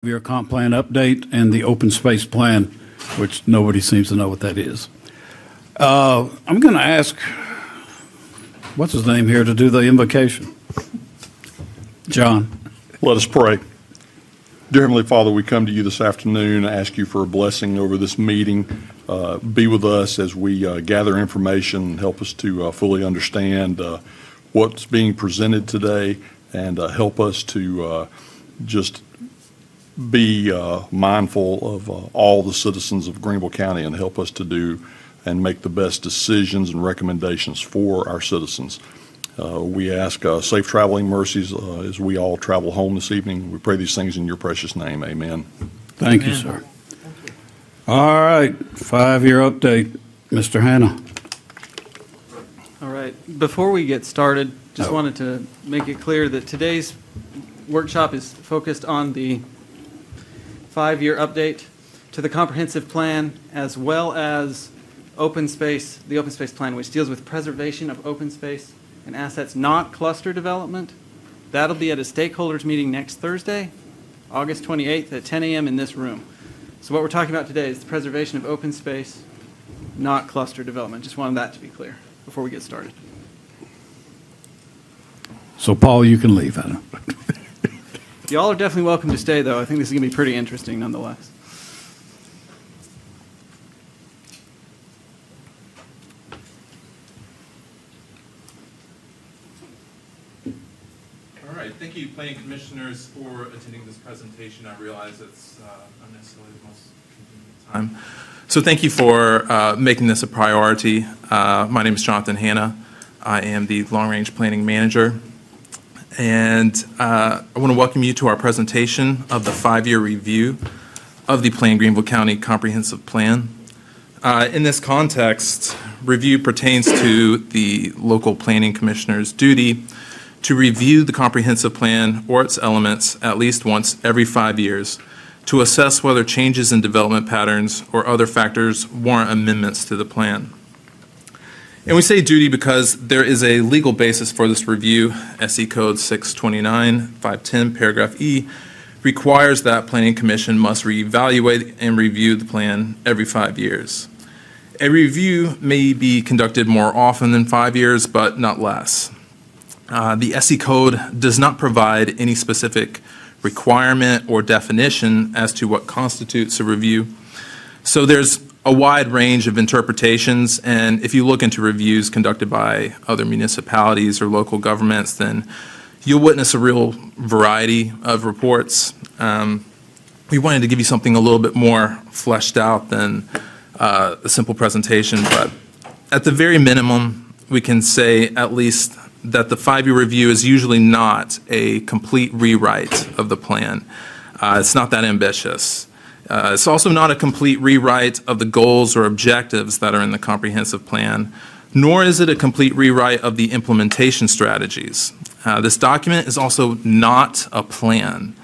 5-year comp plan update and the open space plan, which nobody seems to know what that is. I'm going to ask, what's his name here, to do the invocation. John. Let us pray. Dear Heavenly Father, we come to you this afternoon and ask you for a blessing over this meeting. Be with us as we gather information and help us to fully understand what's being presented today, and help us to just be mindful of all the citizens of Greenville County, and help us to do and make the best decisions and recommendations for our citizens. We ask safe traveling mercies as we all travel home this evening. We pray these things in your precious name. Amen. Thank you, sir. All right, 5-year update. Mr. Hanna. All right. Before we get started, just wanted to make it clear that today's workshop is focused on the 5-year update to the comprehensive plan, as well as the open space plan, which deals with preservation of open space and assets, not cluster development. That'll be at a stakeholders meeting next Thursday, August 28th at 10 a.m. in this room. So what we're talking about today is the preservation of open space, not cluster development. Just wanted that to be clear before we get started. So, Paul, you can leave. Hanna. Y'all are definitely welcome to stay, though. I think this is going to be pretty interesting nonetheless. All right, thank you, Planning Commissioners, for attending this presentation. I realize it's not necessarily the most convenient time. So thank you for making this a priority. My name is Jonathan Hanna. I am the Long Range Planning Manager. And I want to welcome you to our presentation of the 5-year review of the Plan Greenville County Comprehensive Plan. In this context, review pertains to the local planning commissioner's duty to review the comprehensive plan or its elements at least once every 5 years to assess whether changes in development patterns or other factors warrant amendments to the plan. And we say duty because there is a legal basis for this review. SE Code 629-510, paragraph E, requires that Planning Commission must reevaluate and review the plan every 5 years. A review may be conducted more often than 5 years, but not less. The SE Code does not provide any specific requirement or definition as to what constitutes a review. So there's a wide range of interpretations, and if you look into reviews conducted by other municipalities or local governments, then you'll witness a real variety of reports. We wanted to give you something a little bit more fleshed out than a simple presentation, but at the very minimum, we can say at least that the 5-year review is usually not a complete rewrite of the plan. It's not that ambitious. It's also not a complete rewrite of the goals or objectives that are in the comprehensive plan, nor is it a complete rewrite of the implementation strategies. This document is also not a plan.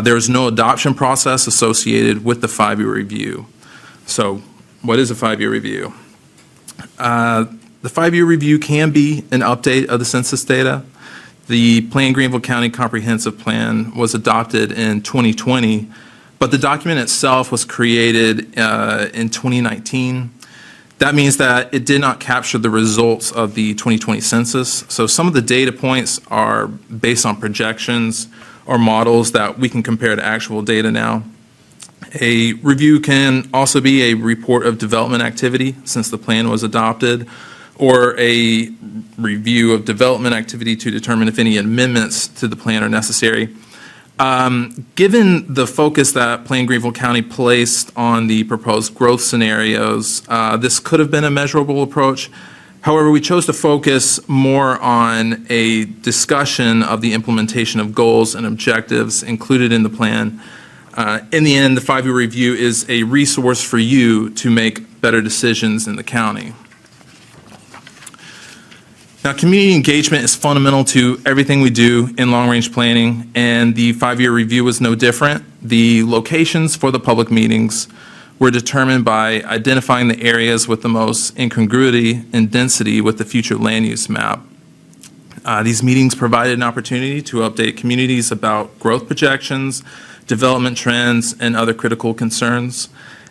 There is no adoption process associated with the 5-year review. So what is a 5-year review? The 5-year review can be an update of the census data. The Plan Greenville County Comprehensive Plan was adopted in 2020, but the document itself was created in 2019. That means that it did not capture the results of the 2020 census. So some of the data points are based on projections or models that we can compare to actual data now. A review can also be a report of development activity since the plan was adopted, or a review of development activity to determine if any amendments to the plan are necessary. Given the focus that Plan Greenville County placed on the proposed growth scenarios, this could have been a measurable approach. However, we chose to focus more on a discussion of the implementation of goals and objectives included in the plan. In the end, the 5-year review is a resource for you to make better decisions in the county. Now, community engagement is fundamental to everything we do in long-range planning, and the 5-year review was no different. The locations for the public meetings were determined by identifying the areas with the most incongruity and density with the future land use map. These meetings provided an opportunity to update communities about growth projections, development trends, and other critical concerns.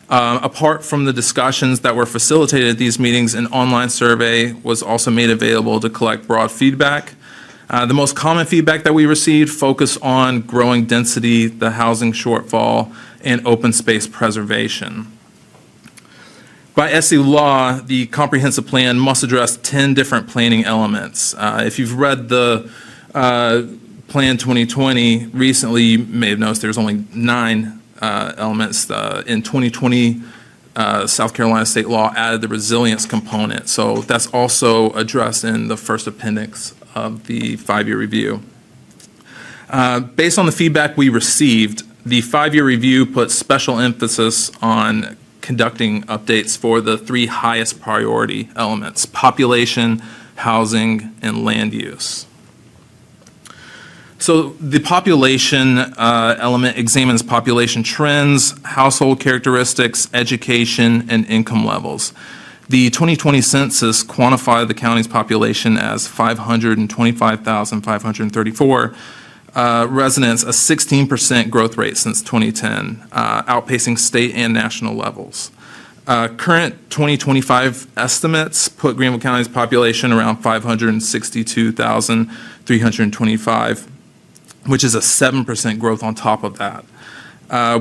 Apart from the discussions that were facilitated at these meetings, an online survey was also made available to collect broad feedback. The most common feedback that we received focused on growing density, the housing shortfall, and open space preservation. By SC law, the comprehensive plan must address 10 different planning elements. If you've read the Plan 2020 recently, you may have noticed there's only 9 elements. In 2020, South Carolina state law added the resilience component. So that's also addressed in the first appendix of the 5-year review. Based on the feedback we received, the 5-year review put special emphasis on conducting updates for the 3 highest priority elements: population, housing, and land use. So the population element examines population trends, household characteristics, education, and income levels. The 2020 census quantified the county's population as 525,534 residents, a 16% growth rate since 2010, outpacing state and national levels. Current 2025 estimates put Greenville County's population around 562,325, which is a 7% growth on top of that.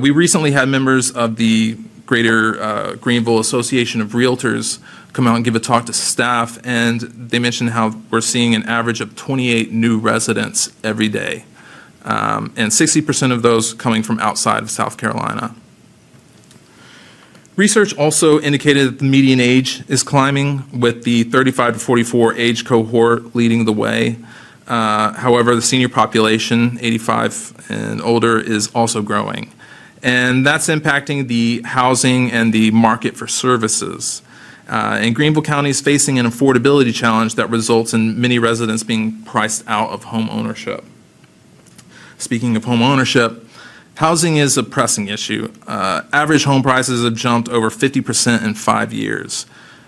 We recently had members of the Greater Greenville Association of Realtors come out and give a talk to staff, and they mentioned how we're seeing an average of 28 new residents every day, and 60% of those coming from outside of South Carolina. Research also indicated that the median age is climbing, with the 35 to 44 age cohort leading the way. However, the senior population, 85 and older, is also growing. And that's impacting the housing and the market for services. And Greenville County is facing an affordability challenge that results in many residents being priced out of home ownership. Speaking of home ownership, housing is a pressing issue. Average home prices have jumped over 50% in 5 years,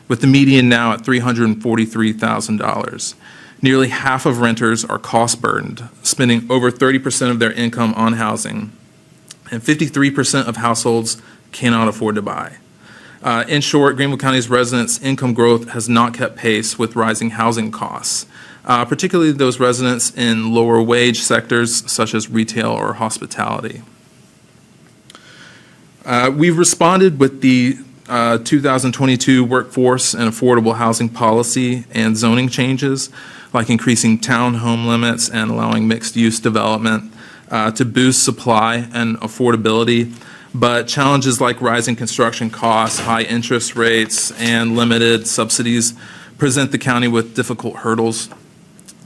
with the median now at $343,000. Nearly half of renters are cost-burdened, spending over 30% of their income on housing, and 53% of households cannot afford to buy. In short, Greenville County's residents' income growth has not kept pace with rising housing costs, particularly those residents in lower wage sectors such as retail or hospitality. We've responded with the 2022 workforce and affordable housing policy and zoning changes, like increasing townhome limits and allowing mixed-use development to boost supply and affordability. But challenges like rising construction costs, high interest rates, and limited subsidies present the county with difficult hurdles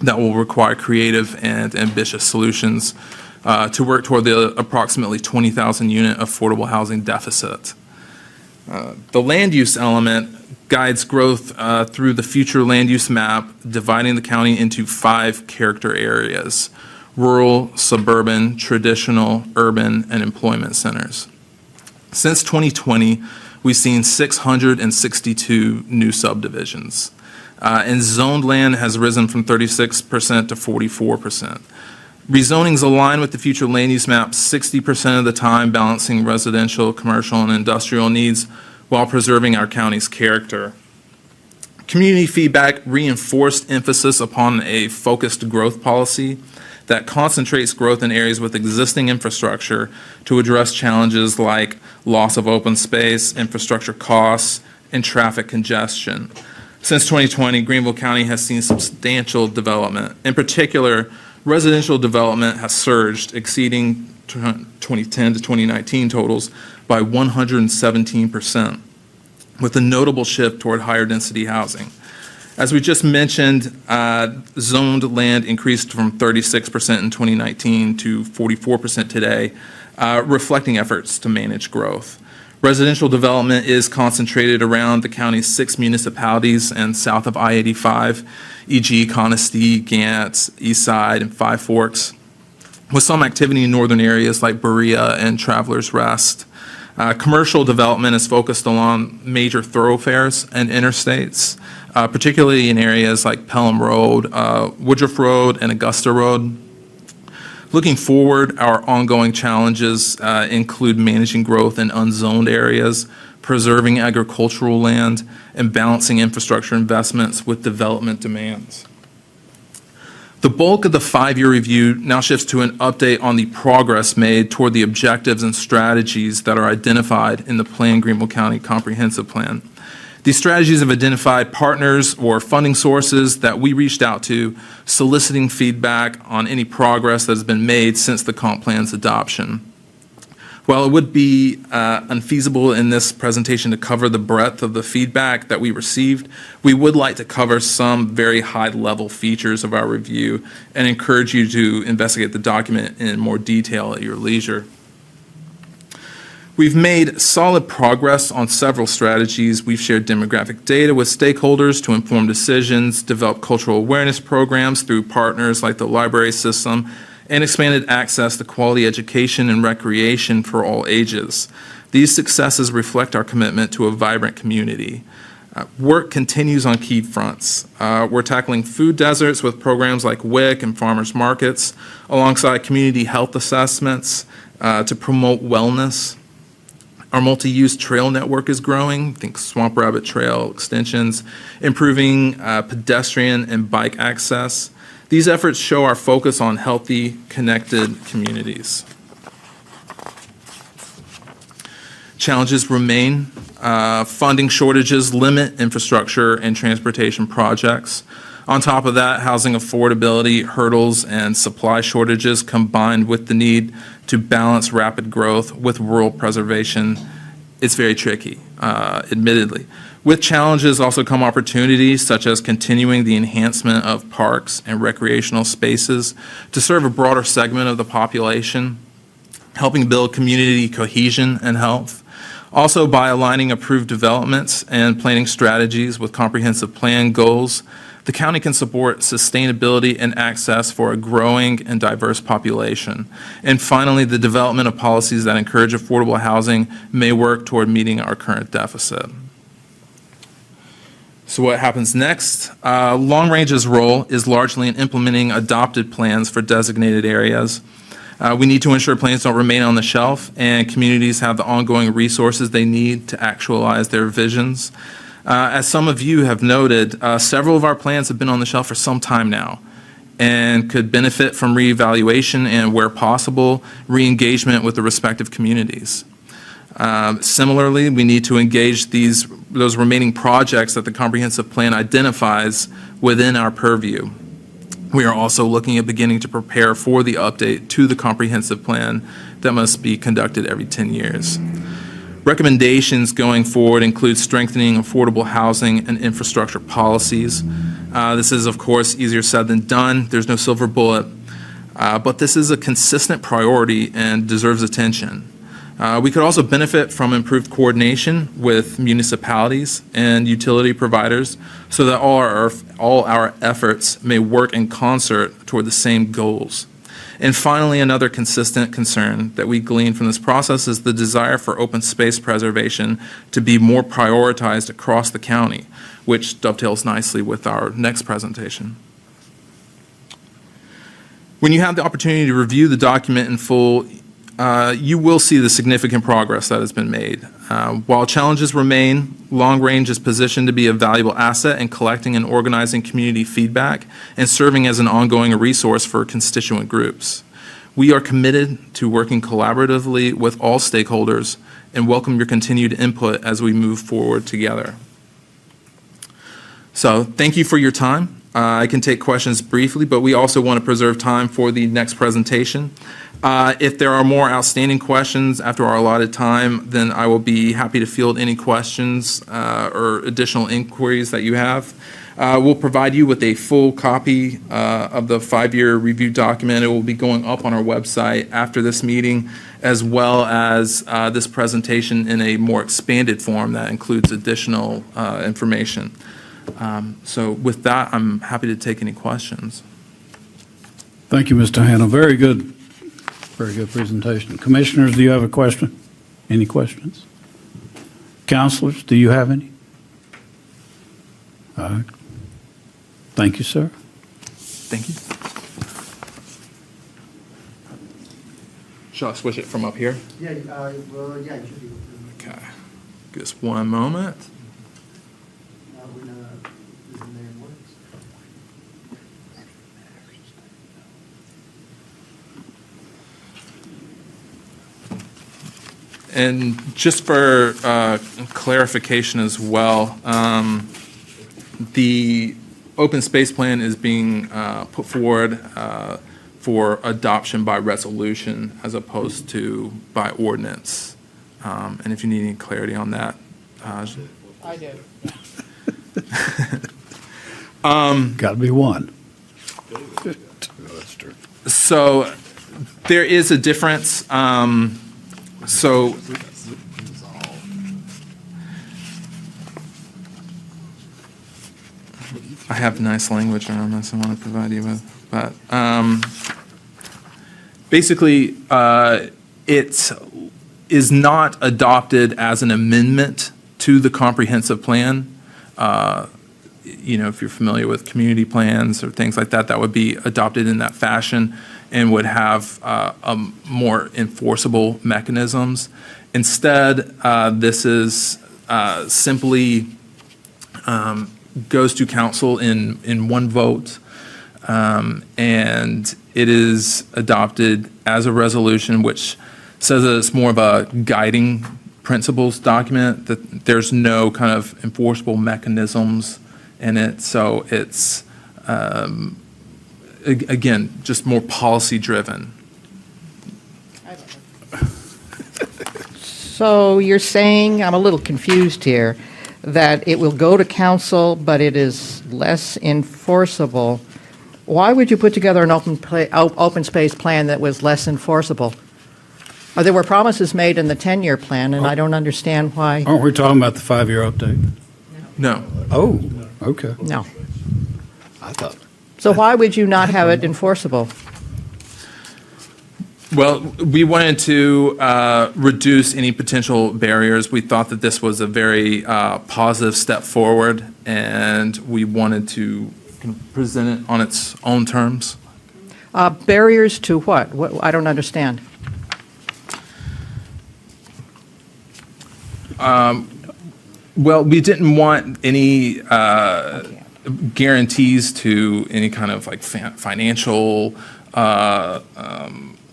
that will require creative and ambitious solutions to work toward the approximately 20,000 unit affordable housing deficit. The land use element guides growth through the future land use map, dividing the county into 5 character areas: rural, suburban, traditional, urban, and employment centers. Since 2020, we've seen 662 new subdivisions, and zoned land has risen from 36% to 44%. Rezonings align with the future land use map 60% of the time, balancing residential, commercial, and industrial needs while preserving our county's character. Community feedback reinforced emphasis upon a focused growth policy that concentrates growth in areas with existing infrastructure to address challenges like loss of open space, infrastructure costs, and traffic congestion. Since 2020, Greenville County has seen substantial development. In particular, residential development has surged, exceeding 2010 to 2019 totals by 117%, with a notable shift toward higher density housing. As we just mentioned, zoned land increased from 36% in 2019 to 44% today, reflecting efforts to manage growth. Residential development is concentrated around the county's 6 municipalities and south of I-85, e.g. Conistea, Gants, Eastside, and Five Forks, with some activity in northern areas like Berea and Travelers Rest. Commercial development is focused along major thoroughfares and interstates, particularly in areas like Pelham Road, Woodruff Road, and Augusta Road. Looking forward, our ongoing challenges include managing growth in unzoned areas, preserving agricultural land, and balancing infrastructure investments with development demands. The bulk of the 5-year review now shifts to an update on the progress made toward the objectives and strategies that are identified in the planned Greenville County Comprehensive Plan. These strategies have identified partners or funding sources that we reached out to, soliciting feedback on any progress that has been made since the comp plan's adoption. While it would be unfeasible in this presentation to cover the breadth of the feedback that we received, we would like to cover some very high-level features of our review and encourage you to investigate the document in more detail at your leisure. We've made solid progress on several strategies. We've shared demographic data with stakeholders to inform decisions, developed cultural awareness programs through partners like the library system, and expanded access to quality education and recreation for all ages. These successes reflect our commitment to a vibrant community. Work continues on key fronts. We're tackling food deserts with programs like WIC and farmers markets, alongside community health assessments to promote wellness. Our multi-use trail network is growing, think Swamp Rabbit Trail extensions, improving pedestrian and bike access. These efforts show our focus on healthy, connected communities. Challenges remain. Funding shortages limit infrastructure and transportation projects. On top of that, housing affordability hurdles and supply shortages combined with the need to balance rapid growth with rural preservation, it's very tricky, admittedly. With challenges also come opportunities, such as continuing the enhancement of parks and recreational spaces to serve a broader segment of the population, helping build community cohesion and health. Also, by aligning approved developments and planning strategies with comprehensive plan goals, the county can support sustainability and access for a growing and diverse population. And finally, the development of policies that encourage affordable housing may work toward meeting our current deficit. So what happens next? Long Range's role is largely in implementing adopted plans for designated areas. We need to ensure plans don't remain on the shelf and communities have the ongoing resources they need to actualize their visions. As some of you have noted, several of our plans have been on the shelf for some time now and could benefit from reevaluation and, where possible, re-engagement with the respective communities. Similarly, we need to engage those remaining projects that the comprehensive plan identifies within our purview. We are also looking at beginning to prepare for the update to the comprehensive plan that must be conducted every 10 years. Recommendations going forward include strengthening affordable housing and infrastructure policies. This is, of course, easier said than done. There's no silver bullet, but this is a consistent priority and deserves attention. We could also benefit from improved coordination with municipalities and utility providers so that all our efforts may work in concert toward the same goals. And finally, another consistent concern that we glean from this process is the desire for open space preservation to be more prioritized across the county, which dovetails nicely with our next presentation. When you have the opportunity to review the document in full, you will see the significant progress that has been made. While challenges remain, Long Range is positioned to be a valuable asset in collecting and organizing community feedback and serving as an ongoing resource for constituent groups. We are committed to working collaboratively with all stakeholders and welcome your continued input as we move forward together. So thank you for your time. I can take questions briefly, but we also want to preserve time for the next presentation. If there are more outstanding questions after our allotted time, then I will be happy to field any questions or additional inquiries that you have. We'll provide you with a full copy of the 5-year review document. It will be going up on our website after this meeting, as well as this presentation in a more expanded form that includes additional information. So with that, I'm happy to take any questions. Thank you, Mr. Hannah. Very good presentation. Commissioners, do you have a question? Any questions? Counselors, do you have any? All right. Thank you, sir. Thank you. Shall I switch it from up here? Yeah, well, yeah, you should be. Okay. Just one moment. When this is there works. And just for clarification as well, the open space plan is being put forward for adoption by resolution as opposed to by ordinance. And if you need any clarity on that. I did. Got to be one. So there is a difference. So I have nice language around this I want to provide you with, but basically, it is not adopted as an amendment to the comprehensive plan. If you're familiar with community plans or things like that, that would be adopted in that fashion and would have more enforceable mechanisms. Instead, this is simply goes to council in one vote, and it is adopted as a resolution, which says that it's more of a guiding principles document, that there's no kind of enforceable mechanisms in it. So it's, again, just more policy-driven. So you're saying, I'm a little confused here, that it will go to council, but it is less enforceable. Why would you put together an open space plan that was less enforceable? There were promises made in the 10-year plan, and I don't understand why. Aren't we talking about the 5-year update? No. Oh, okay. No. I thought. So why would you not have it enforceable? Well, we wanted to reduce any potential barriers. We thought that this was a very positive step forward, and we wanted to present it on its own terms. Barriers to what? I don't understand. Well, we didn't want any guarantees to any kind of like financial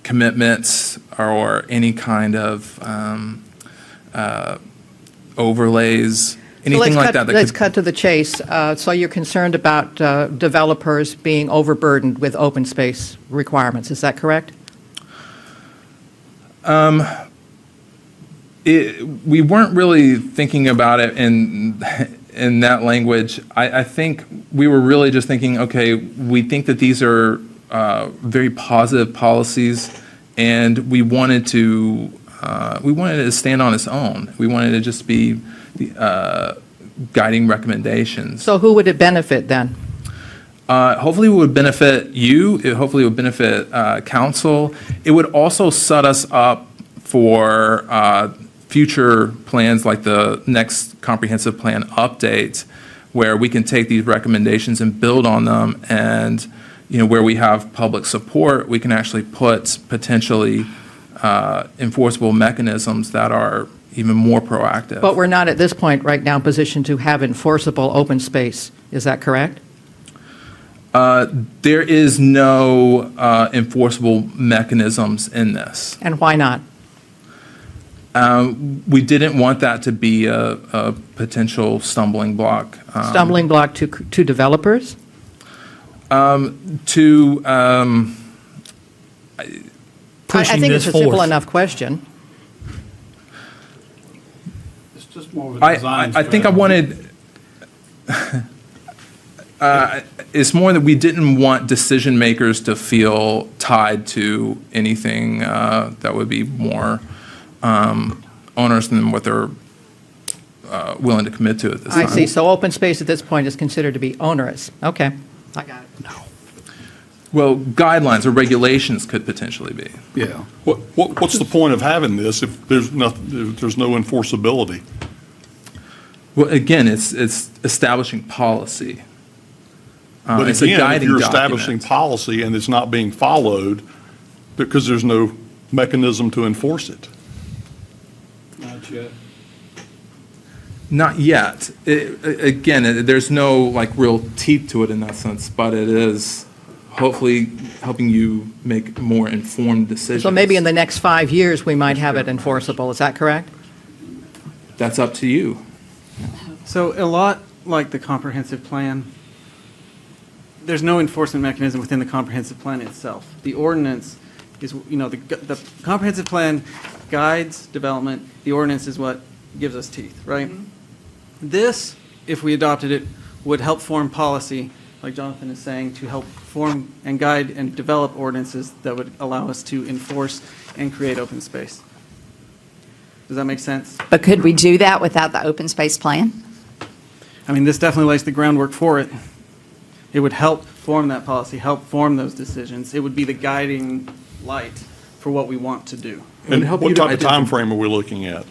commitments or any kind of overlays, anything like that. Let's cut to the chase. So you're concerned about developers being overburdened with open space requirements, is that correct? We weren't really thinking about it in that language. I think we were really just thinking, okay, we think that these are very positive policies, and we wanted to stand on its own. We wanted to just be guiding recommendations. So who would it benefit then? Hopefully, it would benefit you. Hopefully, it would benefit council. It would also set us up for future plans like the next comprehensive plan update, where we can take these recommendations and build on them, and where we have public support, we can actually put potentially enforceable mechanisms that are even more proactive. But we're not at this point right now positioned to have enforceable open space. Is that correct? There is no enforceable mechanisms in this. And why not? We didn't want that to be a potential stumbling block. Stumbling block to developers? I think it's a simple enough question. It's just more of a design. I think I wanted, it's more that we didn't want decision makers to feel tied to anything that would be more onerous than what they're willing to commit to at this time. I see. So open space at this point is considered to be onerous. Okay. I got it. Well, guidelines or regulations could potentially be. Yeah. What's the point of having this if there's no enforceability? Well, again, it's establishing policy. But It's a again, if guiding you're establishing document. policy and it's not being followed because there's no mechanism to enforce it? Not yet. Not yet. Again, there's no like real teeth to it in that sense, but it is hopefully helping you make more informed decisions. So maybe in the next 5 years, we might have it enforceable. Is that correct? That's up to you. So a lot like the comprehensive plan, there's no enforcement mechanism within the comprehensive plan itself. The ordinance is, the comprehensive plan guides development. The ordinance is what gives us teeth, right? This, if we adopted it, would help form policy, like Jonathan is saying, to help form and guide and develop ordinances that would allow us to enforce and create open space. Does that make sense? But could we do that without the open space plan? I mean, this definitely lays the groundwork for it. It would help form that policy, help form those decisions. It would be the guiding light for what we want to do. would And help what you to type of identify- time frame are we looking at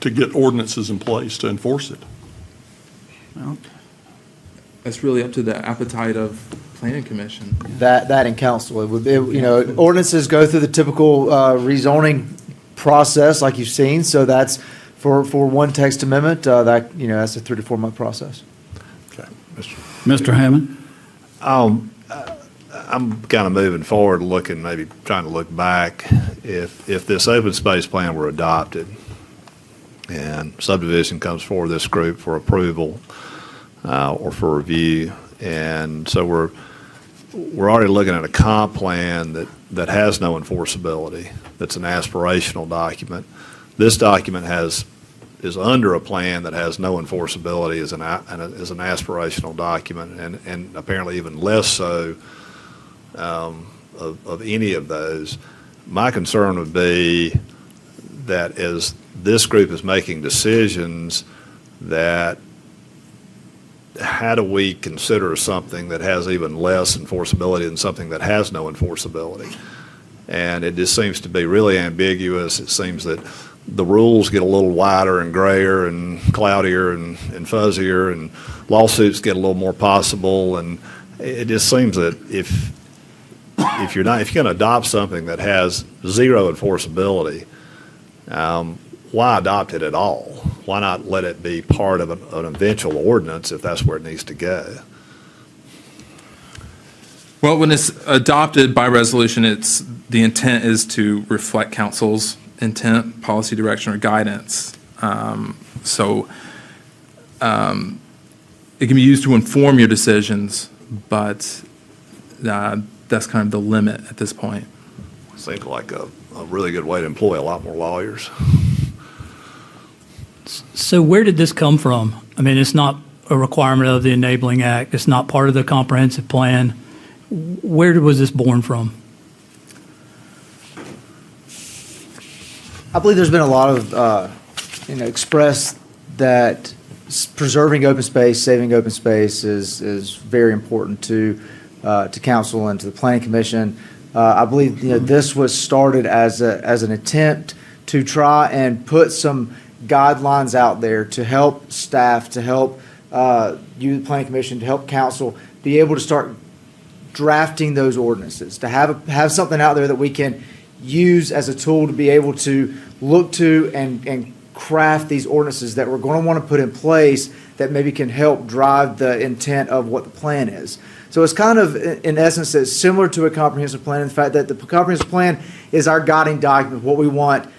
to get ordinances in place to enforce it? Well, That's really up to the appetite of planning commission. That and council, it would be, ordinances go through the typical rezoning process like you've seen, so that's for one text amendment, that's a 3 to 4 month process. Okay. Mr. Hammond? I'm kind of moving forward, maybe trying to look back. If this open space plan were adopted and subdivision comes forward this group for approval or for review, and so we're already looking at a comp plan that has no enforceability, that's an aspirational document. This document is under a plan that has no enforceability as an aspirational document, and apparently even less so of any of those. My concern would be that as this group is making decisions, that how do we consider something that has even less enforceability than something that has no enforceability? And it just seems to be really ambiguous. It seems that the rules get a little wider and grayer and cloudier and fuzzier, and lawsuits get a little more possible. And it just seems that if you're going to adopt something that has zero enforceability, why adopt it at all? Why not let it be part of an eventual ordinance if that's where it needs to go? Well, when it's adopted by resolution, the intent is to reflect council's intent, policy direction, or guidance. So it can be used to inform your decisions, but that's kind of the limit at this point. Seems like a really good way to employ a lot more lawyers. So where did this come from? I mean, it's not a requirement of the Enabling Act. It's not part of the comprehensive plan. Where was this born from? I believe there's been a lot of, expressed that preserving open space, saving open space is very important to council and to the planning commission. I believe, this was started as an attempt to try and put some guidelines out there to help staff, to help you, the planning commission, to help council be able to start drafting those ordinances, to have something out there that we can use as a tool to be able to look to and craft these ordinances that we're going to want to put in place that maybe can help drive the intent of what the plan is. So it's kind of, in essence, it's similar to a comprehensive plan in the fact that the comprehensive plan is our guiding document, what we want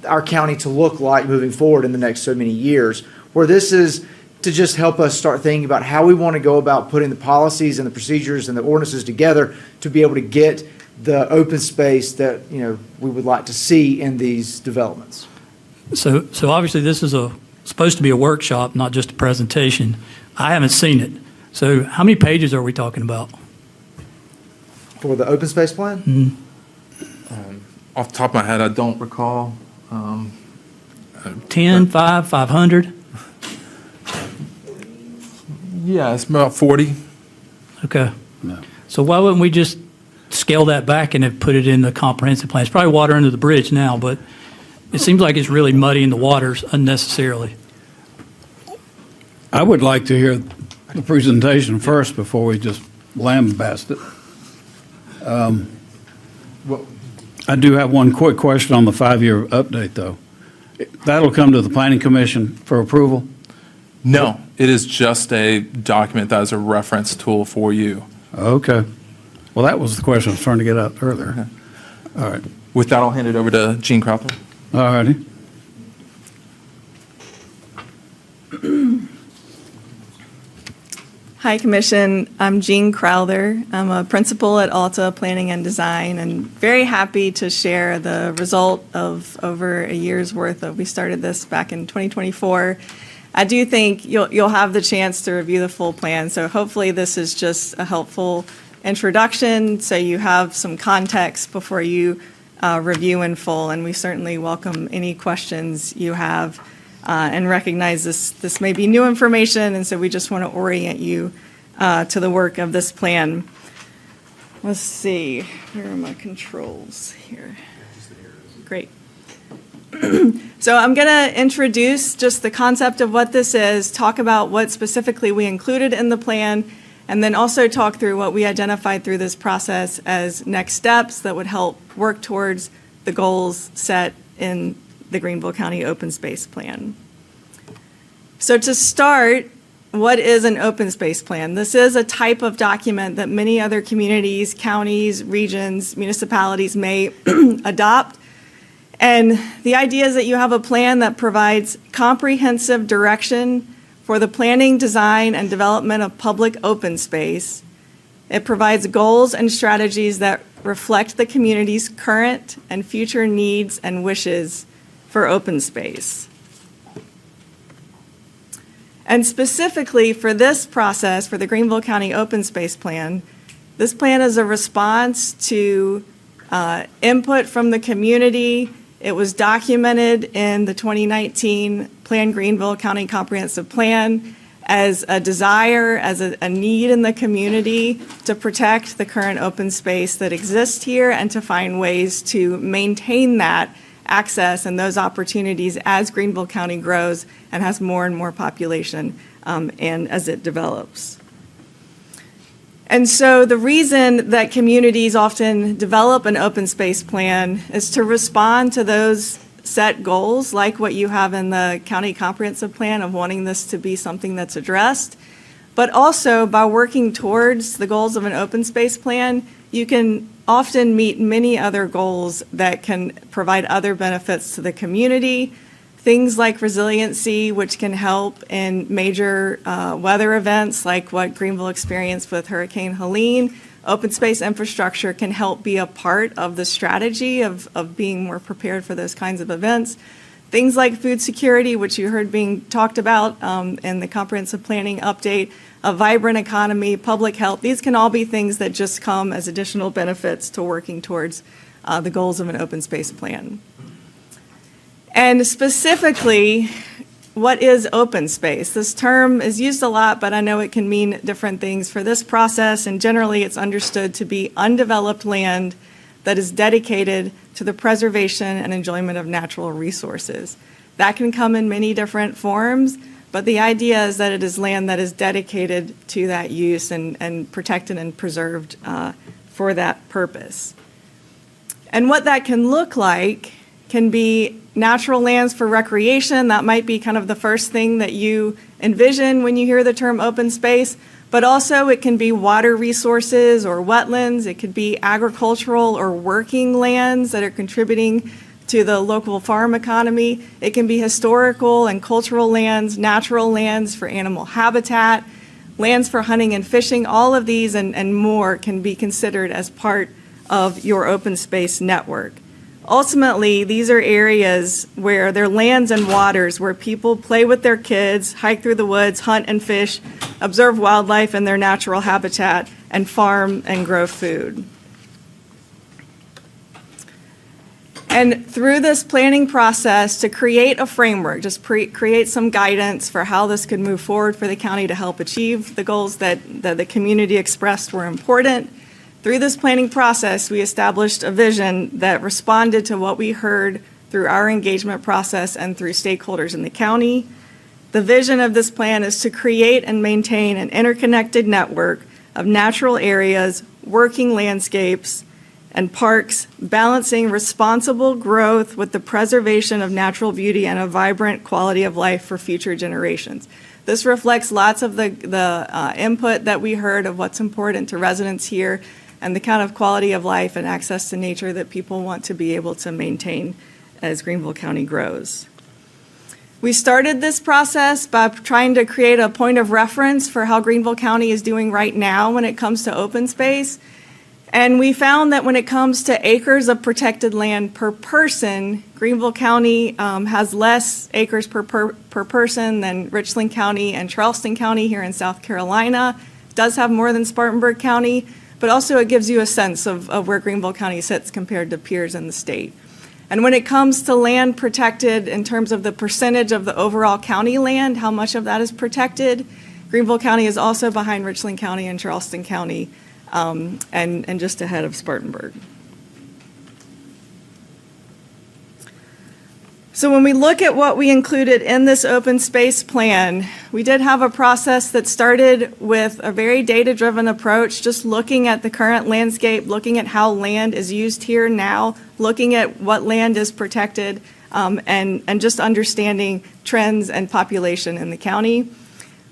our county to look like moving forward in the next so many years, where this is to just help us start thinking about how we want to go about putting the policies and the procedures and the ordinances together to be able to get the open space that, we would like to see in these developments. So obviously this is supposed to be a workshop, not just a presentation. I haven't seen it. So how many pages are we talking about? For the open space plan? Off the top of my head, I don't recall. 10, 5, 500? Yeah, it's about 40. Okay. No. So why wouldn't we just scale that back and have put it in the comprehensive plan? It's probably water under the bridge now, but it seems like it's really muddying the waters unnecessarily. I would like to hear the presentation first before we just lambast it. Well, I do have one quick question on the 5-year update, though. That'll come to the Planning Commission for approval? No, it is just a document that is a reference tool for you. Okay. Well, that was the question I was trying to get out earlier. All right. With that, I'll hand it over to Gene Crowther. All righty. Hi, Commission. I'm Jean Crowther. I'm a principal at Alta Planning and Design, and very happy to share the result of over a year's worth of, we started this back in 2024. I do think you'll have the chance to review the full plan, so hopefully this is just a helpful introduction, so you have some context before you review in full, and we certainly welcome any questions you have. And recognize this may be new information, and so we just want to orient you to the work of this plan. Let's see, where are my controls here? Great. So I'm going to introduce just the concept of what this is, talk about what specifically we included in the plan, and then also talk through what we identified through this process as next steps that would help work towards the goals set in the Greenville County Open Space Plan. So to start, what is an open space plan? This is a type of document that many other communities, counties, regions, municipalities may adopt. And the idea is that you have a plan that provides comprehensive direction for the planning, design, and development of public open space. It provides goals and strategies that reflect the community's current and future needs and wishes for open space. And specifically for this process, for the Greenville County Open Space Plan, this plan is a response to input from the community. It was documented in the 2019 Plan Greenville County Comprehensive Plan as a desire, as a need in the community to protect the current open space that exists here and to find ways to maintain that access and those opportunities as Greenville County grows and has more and more population and as it develops. And so the reason that communities often develop an open space plan is to respond to those set goals, like what you have in the county comprehensive plan of wanting this to be something that's addressed. But also by working towards the goals of an open space plan, you can often meet many other goals that can provide other benefits to the community. Things like resiliency, which can help in major weather events like what Greenville experienced with Hurricane Helene. Open space infrastructure can help be a part of the strategy of being more prepared for those kinds of events. Things like food security, which you heard being talked about in the comprehensive planning update, a vibrant economy, public health, these can all be things that just come as additional benefits to working towards the goals of an open space plan. And specifically, what is open space? This term is used a lot, but I know it can mean different things for this process, and generally it's understood to be undeveloped land that is dedicated to the preservation and enjoyment of natural resources. That can come in many different forms, but the idea is that it is land that is dedicated to that use and protected and preserved for that purpose. And what that can look like can be natural lands for recreation. That might be kind of the first thing that you envision when you hear the term open space, but also it can be water resources or wetlands. It could be agricultural or working lands that are contributing to the local farm economy. It can be historical and cultural lands, natural lands for animal habitat, lands for hunting and fishing. All of these and more can be considered as part of your open space network. Ultimately, these are areas where they're lands and waters where people play with their kids, hike through the woods, hunt and fish, observe wildlife in their natural habitat, and farm and grow food. And through this planning process, to create a framework, just create some guidance for how this could move forward for the county to help achieve the goals that the community expressed were important. Through this planning process, we established a vision that responded to what we heard through our engagement process and through stakeholders in the county. The vision of this plan is to create and maintain an interconnected network of natural areas, working landscapes, and parks, balancing responsible growth with the preservation of natural beauty and a vibrant quality of life for future generations. This reflects lots of the input that we heard of what's important to residents here and the kind of quality of life and access to nature that people want to be able to maintain as Greenville County grows. We started this process by trying to create a point of reference for how Greenville County is doing right now when it comes to open space. And we found that when it comes to acres of protected land per person, Greenville County has less acres per person than Richland County and Charleston County here in South Carolina. It does have more than Spartanburg County, but also it gives you a sense of where Greenville County sits compared to peers in the state. And when it comes to land protected in terms of the percentage of the overall county land, how much of that is protected, Greenville County is also behind Richland County and Charleston County, and just ahead of Spartanburg. So when we look at what we included in this open space plan, we did have a process that started with a very data-driven approach, just looking at the current landscape, looking at how land is used here now, looking at what land is protected, and just understanding trends and population in the county.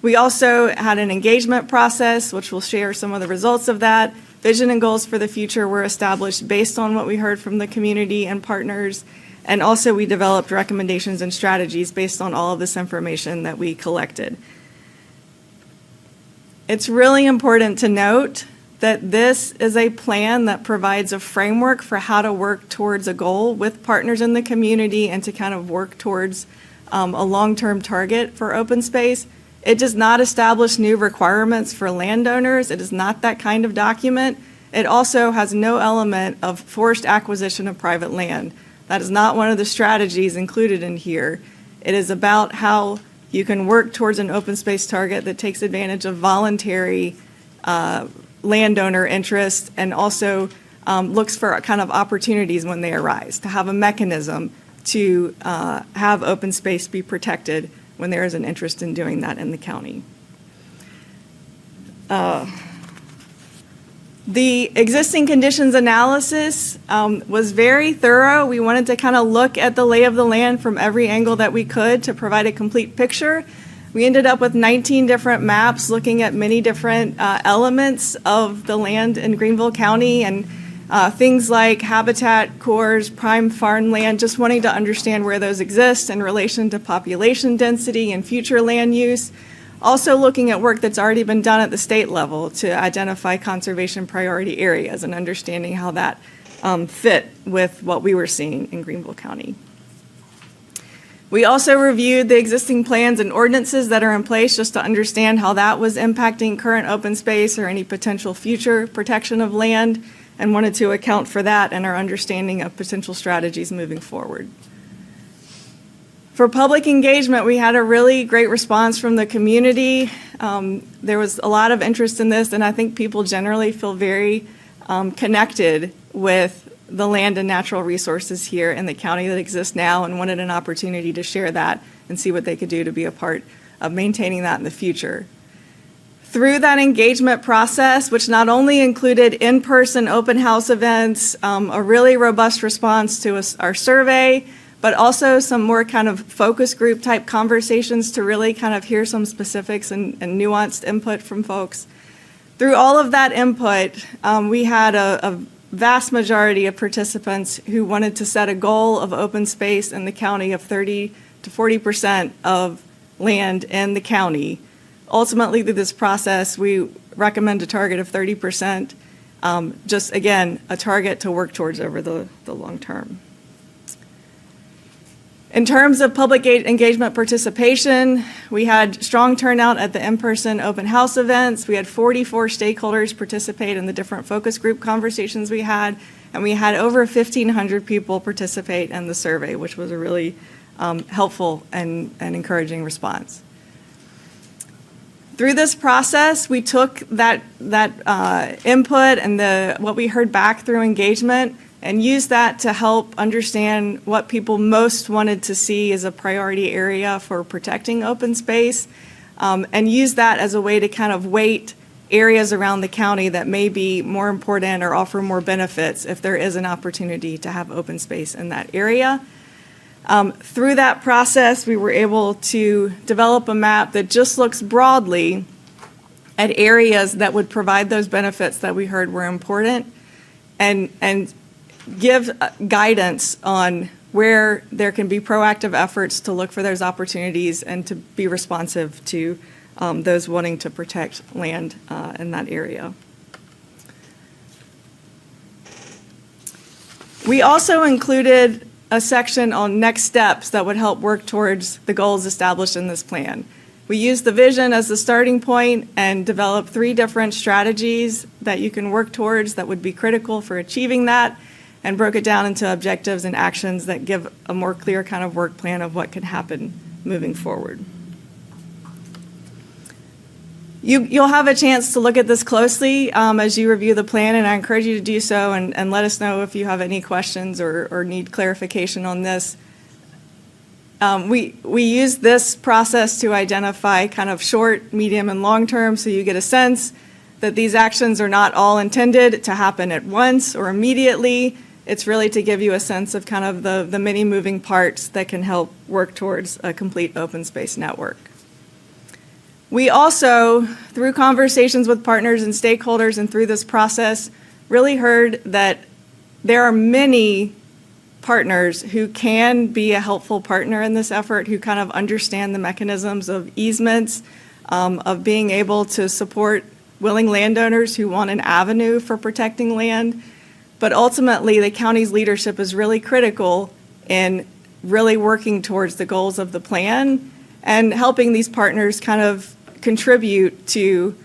We also had an engagement process, which we'll share some of the results of that. Vision and goals for the future were established based on what we heard from the community and partners. And also we developed recommendations and strategies based on all of this information that we collected. It's really important to note that this is a plan that provides a framework for how to work towards a goal with partners in the community and to kind of work towards a long-term target for open space. It does not establish new requirements for landowners. It is not that kind of document. It also has no element of forced acquisition of private land. That is not one of the strategies included in here. It is about how you can work towards an open space target that takes advantage of voluntary landowner interest and also looks for kind of opportunities when they arise, to have a mechanism to have open space be protected when there is an interest in doing that in the county. The existing conditions analysis was very thorough. We wanted to kind of look at the lay of the land from every angle that we could to provide a complete picture. We ended up with 19 different maps looking at many different elements of the land in Greenville County and things like habitat cores, prime farmland, just wanting to understand where those exist in relation to population density and future land use. Also looking at work that's already been done at the state level to identify conservation priority areas and understanding how that fit with what we were seeing in Greenville County. We also reviewed the existing plans and ordinances that are in place just to understand how that was impacting current open space or any potential future protection of land, and wanted to account for that in our understanding of potential strategies moving forward. For public engagement, we had a really great response from the community. There was a lot of interest in this, and I think people generally feel very connected with the land and natural resources here in the county that exist now and wanted an opportunity to share that and see what they could do to be a part of maintaining that in the future. Through that engagement process, which not only included in-person open house events, a really robust response to our survey, but also some more kind of focus group type conversations to really kind of hear some specifics and nuanced input from folks. Through all of that input, we had a vast majority of participants who wanted to set a goal of open space in the county of 30 to 40% of land in the county. Ultimately, through this process, we recommend a target of 30%, just again, a target to work towards over the long term. In terms of public engagement participation, we had strong turnout at the in-person open house events. We had 44 stakeholders participate in the different focus group conversations we had, and we had over 1,500 people participate in the survey, which was a really helpful and encouraging response. Through this process, we took that input and what we heard back through engagement and use that to help understand what people most wanted to see as a priority area for protecting open space, and use that as a way to kind of weight areas around the county that may be more important or offer more benefits if there is an opportunity to have open space in that area. Through that process, we were able to develop a map that just looks broadly at areas that would provide those benefits that we heard were important and give guidance on where there can be proactive efforts to look for those opportunities and to be responsive to those wanting to protect land in that area. We also included a section on next steps that would help work towards the goals established in this plan. We used the vision as the starting point and developed 3 different strategies that you can work towards that would be critical for achieving that, and broke it down into objectives and actions that give a more clear kind of work plan of what can happen moving forward. You'll have a chance to look at this closely as you review the plan, and I encourage you to do so and let us know if you have any questions or need clarification on this. We use this process to identify kind of short, medium, and long term, so you get a sense that these actions are not all intended to happen at once or immediately. It's really to give you a sense of kind of the many moving parts that can help work towards a complete open space network. We also, through conversations with partners and stakeholders and through this process, really heard that there are many partners who can be a helpful partner in this effort, who kind of understand the mechanisms of easements, of being able to support willing landowners who want an avenue for protecting land. But ultimately, the county's leadership is really critical in really working towards the goals of the plan and helping these partners kind of contribute to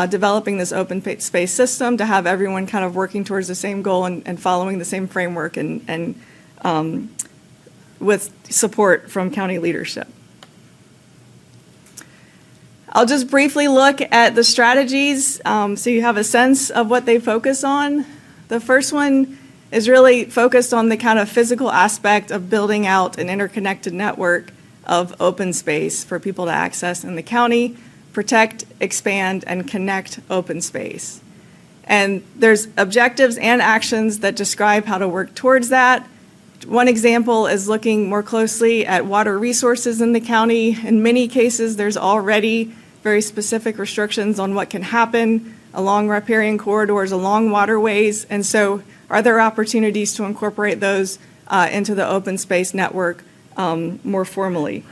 developing this open space system, to have everyone kind of working towards the same goal and following the same framework and with support from county leadership. I'll just briefly look at the strategies so you have a sense of what they focus on. The first one is really focused on the kind of physical aspect of building out an interconnected network of open space for people to access in the county, protect, expand, and connect open space. And there's objectives and actions that describe how to work towards that. One example is looking more closely at water resources in the county. In many cases, there's already very specific restrictions on what can happen along riparian corridors, along waterways. And so are there opportunities to incorporate those into the open space network more formally?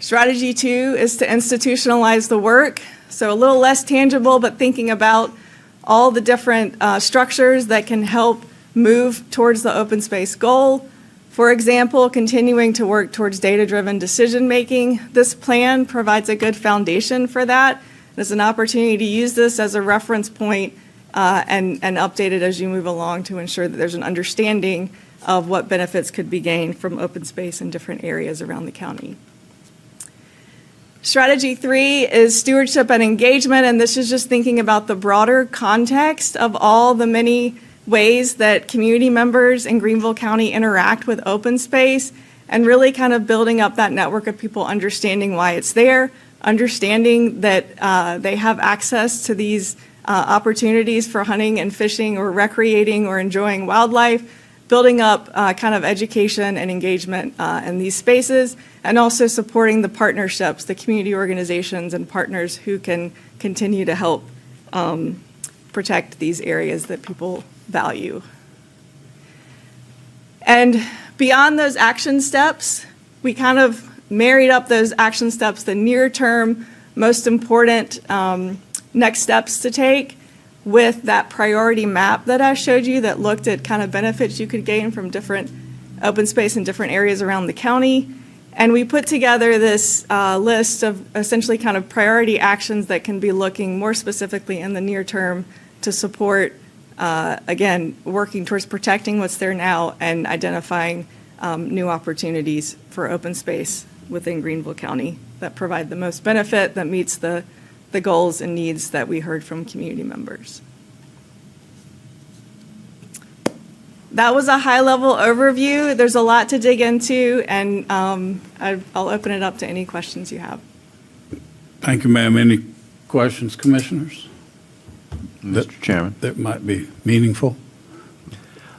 Strategy 2 is to institutionalize the work. So a little less tangible, but thinking about all the different structures that can help move towards the open space goal. For example, continuing to work towards data-driven decision-making. This plan provides a good foundation for that. There's an opportunity to use this as a reference point and update it as you move along to ensure that there's an understanding of what benefits could be gained from open space in different areas around the county. Strategy 3 is stewardship and engagement, and this is just thinking about the broader context of all the many ways that community members in Greenville County interact with open space, and really kind of building up that network of people understanding why it's there, understanding that they have access to these opportunities for hunting and fishing or recreating or enjoying wildlife, building up kind of education and engagement in these spaces, and also supporting the partnerships, the community organizations and partners who can continue to help protect these areas that people value. And beyond those action steps, we kind of married up those action steps, the near-term, most important next steps to take, with that priority map that I showed you that looked at kind of benefits you could gain from different open space in different areas around the county. And we put together this list of essentially kind of priority actions that can be looking more specifically in the near term to support, again, working towards protecting what's there now and identifying new opportunities for open space within Greenville County that provide the most benefit, that meets the goals and needs that we heard from community members. That was a high-level overview. There's a lot to dig into, and I'll open it up to any questions you have. Thank you, ma'am. Any questions, commissioners, Mr. Chairman, that might be meaningful?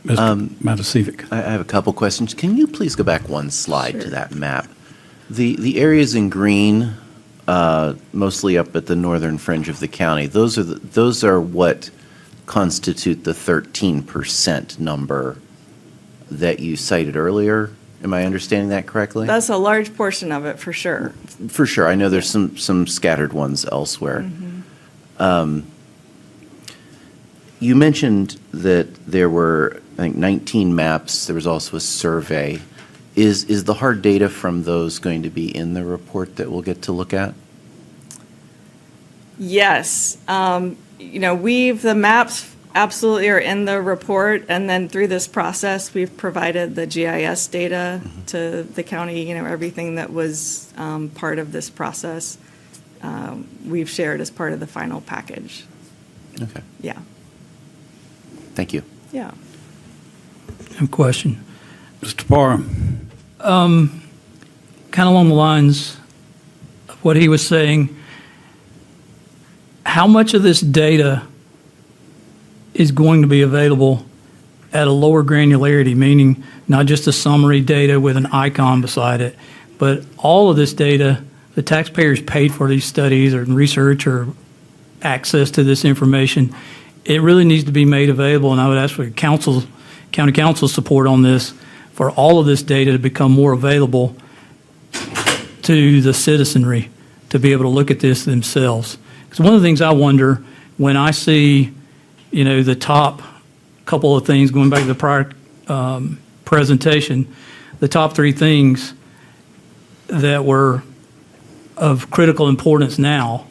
Mr. Matasiewicz. I have a couple questions. Can you please go back one slide to that map? The areas in green, mostly up at the northern fringe of the county, those are what constitute the 13% number that you cited earlier. Am I understanding that correctly? That's a large portion of it, for sure. For sure. I know there's some scattered ones elsewhere. You mentioned that there were, I think, 19 maps. There was also a survey. Is the hard data from those going to be in the report that we'll get to look at? Yes. The maps absolutely are in the report, and then through this process, we've provided the GIS data to the county, everything that was part of this process, we've shared as part of the final package. Okay. Yeah. Thank you. Yeah. I have a question. Mr. Parham. Kind of along the lines of what he was saying, how much of this data is going to be available at a lower granularity, meaning not just a summary data with an icon beside it, but all of this data, the taxpayers paid for these studies or research or access to this information. It really needs to be made available, and I would ask for county council's support on this, for all of this data to become more available to the citizenry to be able to look at this themselves. Because one of the things I wonder when I see, the top couple of things, going back to the prior presentation, the top three things that were of critical importance now,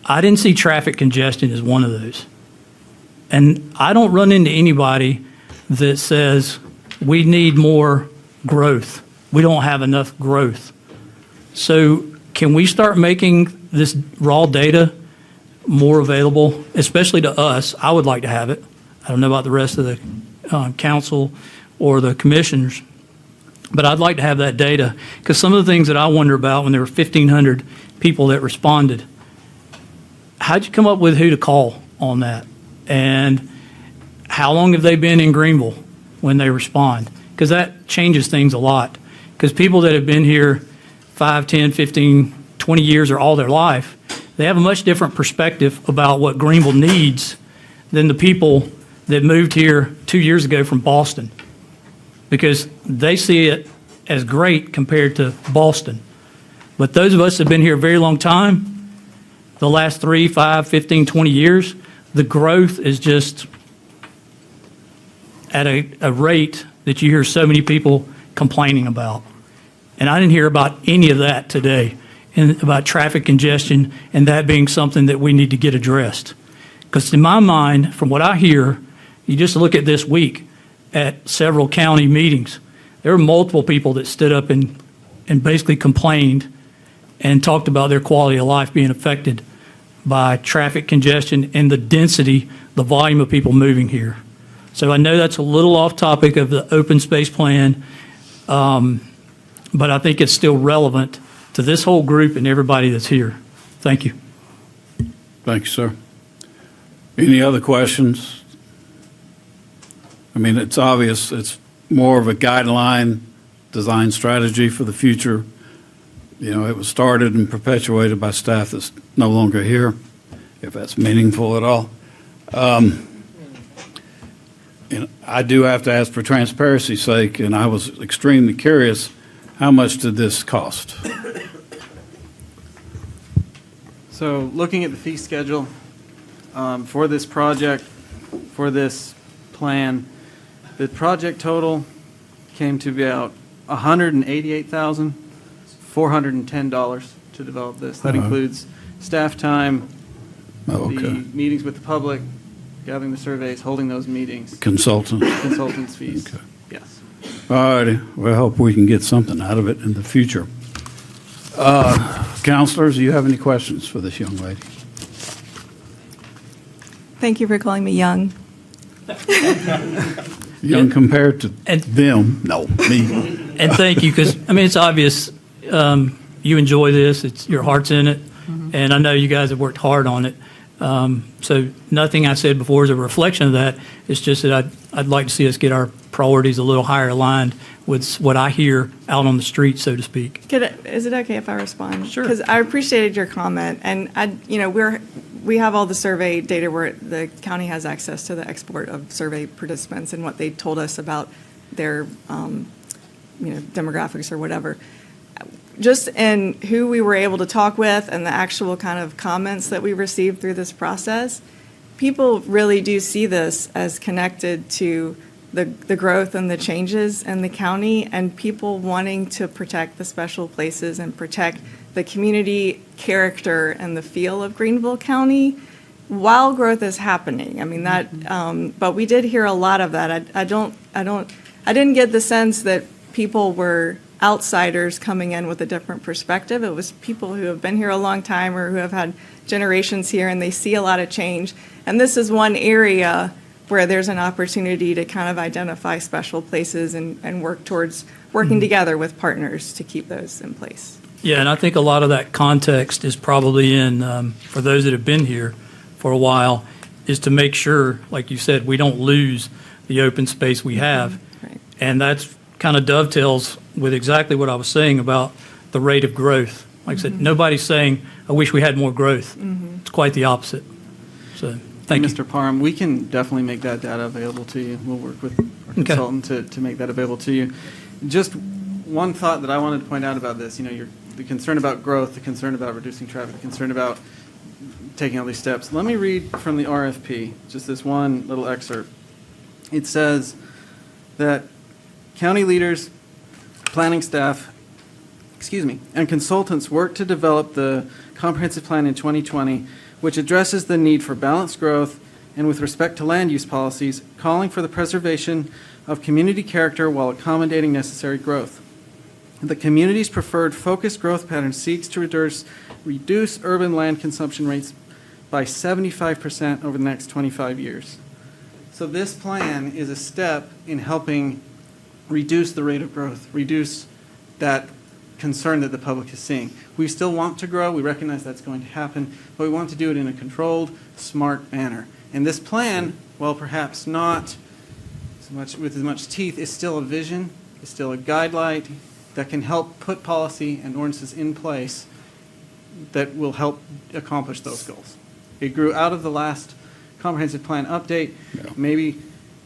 I didn't see traffic congestion as one of those. And I don't run into anybody that says we need more growth. We don't have enough growth. So can we start making this raw data more available, especially to us? I would like to have it. I don't know about the rest of the council or the commissioners, but I'd like to have that data, because some of the things that I wonder about when there were 1,500 people that responded, how'd you come up with who to call on that? And how long have they been in Greenville when they respond? Because that changes things a lot. Because people that have been here 5, 10, 15, 20 years or all their life, they have a much different perspective about what Greenville needs than the people that moved here 2 years ago from Boston. Because they see it as great compared to Boston. But those of us that have been here a very long time, the last 3, 5, 15, 20 years, the growth is just at a rate that you hear so many people complaining about. And I didn't hear about any of that today, and about traffic congestion and that being something that we need to get addressed. Because in my mind, from what I hear, you just look at this week at several county meetings, there were multiple people that stood up and basically complained and talked about their quality of life being affected by traffic congestion and the density, the volume of people moving here. So I know that's a little off topic of the open space plan, but I think it's still relevant to this whole group and everybody that's here. Thank you. Thank you, sir. Any other questions? I mean, it's obvious it's more of a guideline design strategy for the future. It was started and perpetuated by staff that's no longer here, if that's meaningful at all. And I do have to ask for transparency's sake, and I was extremely curious, how much did this cost? So looking at the fee schedule for this project, for this plan, the project total came to about $188,410 to develop this. That includes staff time, the meetings with the public, gathering the surveys, holding those meetings. Consultants fees. Okay. Yes. All righty. Well, I hope we can get something out of it in the future. Counselors, do you have any questions for this young lady? Thank you for calling me young. Young compared to them? No, me. And thank you, because, it's obvious you enjoy this. Your heart's in it. And I know you guys have worked hard on it. So nothing I said before is a reflection of that. It's just that I'd like to see us get our priorities a little higher aligned with what I hear out on the street, so to speak. Is it okay if I respond? Sure. Because I appreciated your comment, and we have all the survey data where the county has access to the export of survey participants and what they told us about their, demographics or whatever. Just in who we were able to talk with and the actual kind of comments that we received through this process, people really do see this as connected to the growth and the changes in the county, and people wanting to protect the special places and protect the community character and the feel of Greenville County while growth is happening. I mean, but we did hear a lot of that. I didn't get the sense that people were outsiders coming in with a different perspective. It was people who have been here a long time or who have had generations here, and they see a lot of change. And this is one area where there's an opportunity to kind of identify special places and work towards working together with partners to keep those in place. Yeah, and I think a lot of that context is probably in, for those that have been here for a while, is to make sure, like you said, we don't lose the open space we have. Right. And that's kind of dovetails with exactly what I was saying about the rate of growth. Like I said, nobody's saying, I wish we had more growth. It's quite the opposite. So, thank you. Mr. Parham, we can definitely make that data available to you. We'll work with our consultant to make that available to you. Just one thought that I wanted to point out about this, the concern about growth, the concern about reducing traffic, the concern about taking all these steps. Let me read from the RFP, just this one little excerpt. It says that county leaders, planning staff, and consultants work to develop the comprehensive plan in 2020, which addresses the need for balanced growth and with respect to land use policies, calling for the preservation of community character while accommodating necessary growth. The community's preferred focused growth pattern seeks to reduce urban land consumption rates by 75% over the next 25 years. So this plan is a step in helping reduce the rate of growth, reduce that concern that the public is seeing. We still want to grow. We recognize that's going to happen, but we want to do it in a controlled, smart manner. And this plan, while perhaps not with as much teeth, is still a vision, is still a guideline that can help put policy and ordinances in place that will help accomplish those goals. It grew out of the last comprehensive plan update. Yeah. Maybe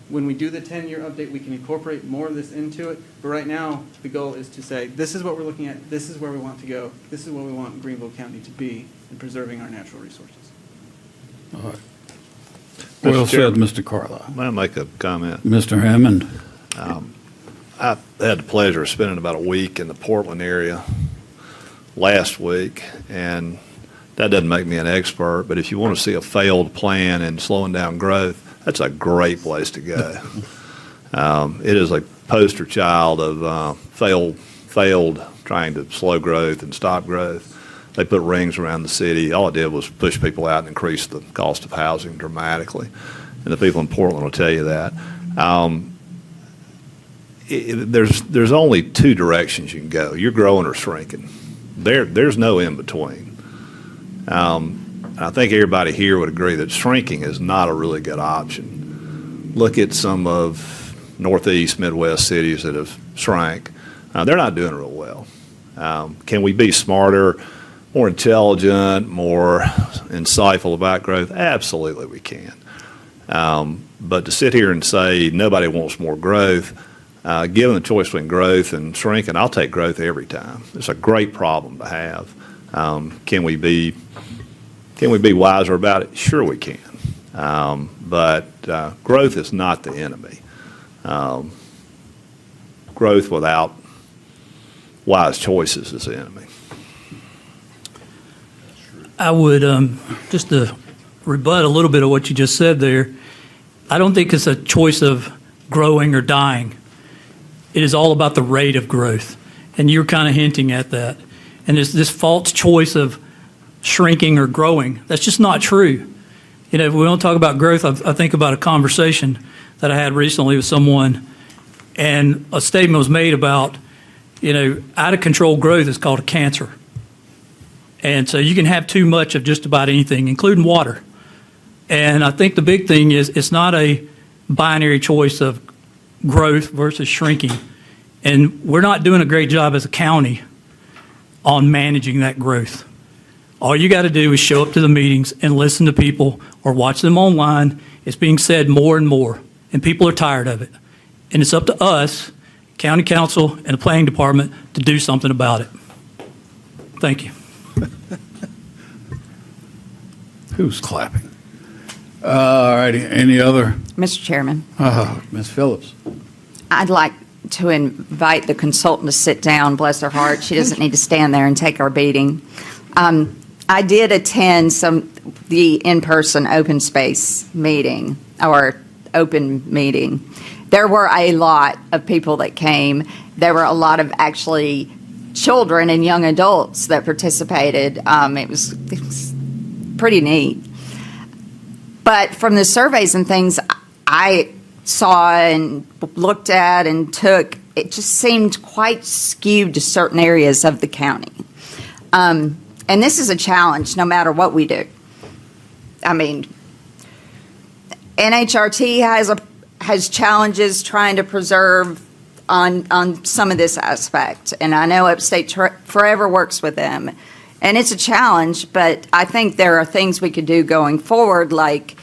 when we do the 10-year update, we can incorporate more of this into it. But right now, the goal is to say, this is what we're looking at, this is where we want to go, this is what we want Greenville County to be in preserving our natural resources. All right. Well Mr. said, Chairman. Mr. Carlisle. May I make a comment? Mr. Hammond? I had the pleasure of spending about a week in the Portland area last week, and that doesn't make me an expert, but if you want to see a failed plan in slowing down growth, that's a great place to go. It is a poster child of failed trying to slow growth and stop growth. They put rings around the city. All it did was push people out and increase the cost of housing dramatically. And the people in Portland will tell you that. There's only two directions you can go. You're growing or shrinking. There's no in between. I think everybody here would agree that shrinking is not a really good option. Look at some of Northeast, Midwest cities that have shrank. They're not doing real well. Can we be smarter, more intelligent, more insightful about growth? Absolutely we can. But to sit here and say nobody wants more growth, given the choice between growth and shrinking, I'll take growth every time. It's a great problem to have. Can we be wiser about it? Sure we can. But growth is not the enemy. Growth without wise choices is the enemy. I would, just to rebut a little bit of what you just said there, I don't think it's a choice of growing or dying. It is all about the rate of growth. And you're kind of hinting at that. And there's this false choice of shrinking or growing. That's just not true. If we don't talk about growth, I think about a conversation that I had recently with someone, and a statement was made about, out of control growth is called a cancer. And so you can have too much of just about anything, including water. And I think the big thing is it's not a binary choice of growth versus shrinking. And we're not doing a great job as a county on managing that growth. All you got to do is show up to the meetings and listen to people or watch them online. It's being said more and more, and people are tired of it. And it's up to us, county council and the planning department, to do something about it. Thank you. Who's clapping? All righty, any other? Mr. Chairman, Ms. Phillips? I'd like to invite the consultant to sit down, bless her heart. She doesn't need to stand there and take our beating. I did attend the in-person open space meeting, or open meeting. There were a lot of people that came. There were a lot of actually children and young adults that participated. It was pretty neat. But from the surveys and things I saw and looked at and took, it just seemed quite skewed to certain areas of the county. And this is a challenge no matter what we do. I mean, NHRT has challenges trying to preserve on some of this aspect. And I know Upstate Forever works with them. And it's a challenge, but I think there are things we could do going forward, like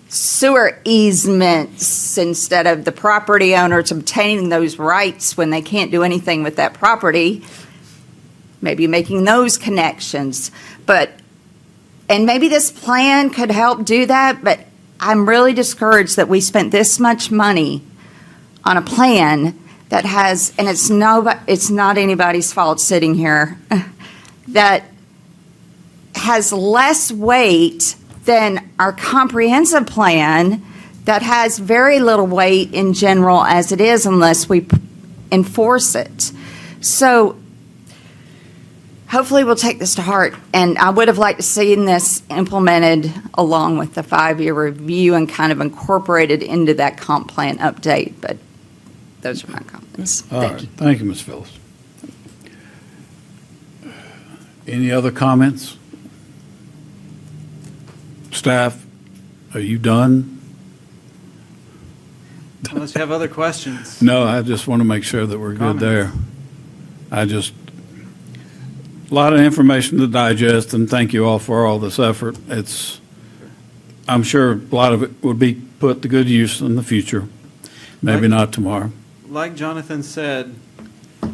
sewer easements instead of the property owners obtaining those rights when they can't do anything with that property. Maybe making those connections. And maybe this plan could help do that, but I'm really discouraged that we spent this much money on a plan that has, and it's not anybody's fault sitting here, that has less weight than our comprehensive plan that has very little weight in general as it is unless we enforce it. So hopefully we'll take this to heart, and I would have liked to seen this implemented along with the 5-year review and kind of incorporated into that comp plan update, but those are my comments. All right, thank you, Ms. Phillips. Any other comments? Staff, are you done? Unless you have other questions. No, I just want to make sure that we're good there. A lot of information to digest, and thank you all for all this effort. I'm sure a lot of it would be put to good use in the future, maybe not tomorrow. Like Jonathan said,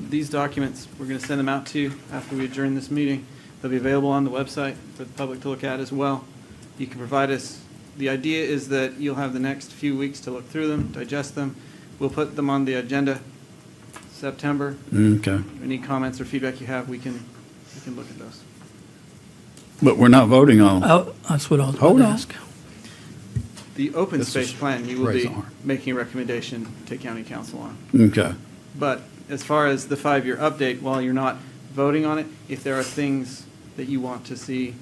these documents, we're going to send them out to you after we adjourn this meeting. They'll be available on the website for the public to look at as well. You can provide us, the idea is that you'll have the next few weeks to look through them, digest them. We'll put them on the agenda September. Okay. Any comments or feedback you have, we can look at those. But we're not voting on them. Oh, that's what I was about Hold to on. ask. The open This space is plan, you will raise be the arm. making a recommendation to county council on. Okay. But as far as the 5-year update, while you're not voting on it, if there are things that you want to see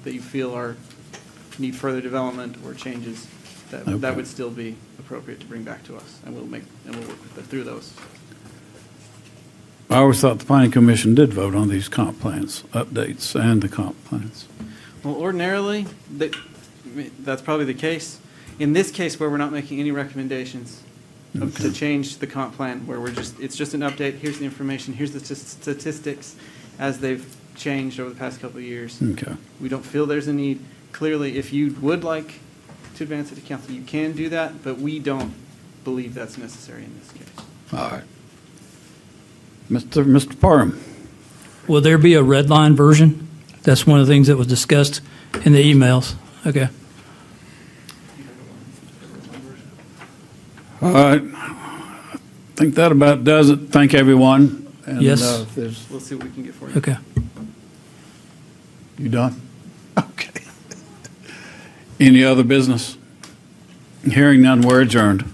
that you feel need further development or changes, that Okay. would still be appropriate to bring back to us, and we'll work through those. I always thought the planning commission did vote on these comp plans, updates, and the comp plans. Well, ordinarily, that's probably the case. In this case, where we're not making any recommendations to change the comp plan, where it's just an update, here's the information, here's the statistics as they've changed over the past couple of years. Okay. We don't feel there's a need. Clearly, if you would like to advance it to council, you can do that, but we don't believe that's necessary in this case. All right. Mr. Parham. Will there be a red line version? That's one of the things that was discussed in the emails. Okay. All right. I think that about does it. Thank everyone. And, Yes. We'll see what we can get for you. Okay. You done? Okay. Any other business? Hearing none, we're adjourned.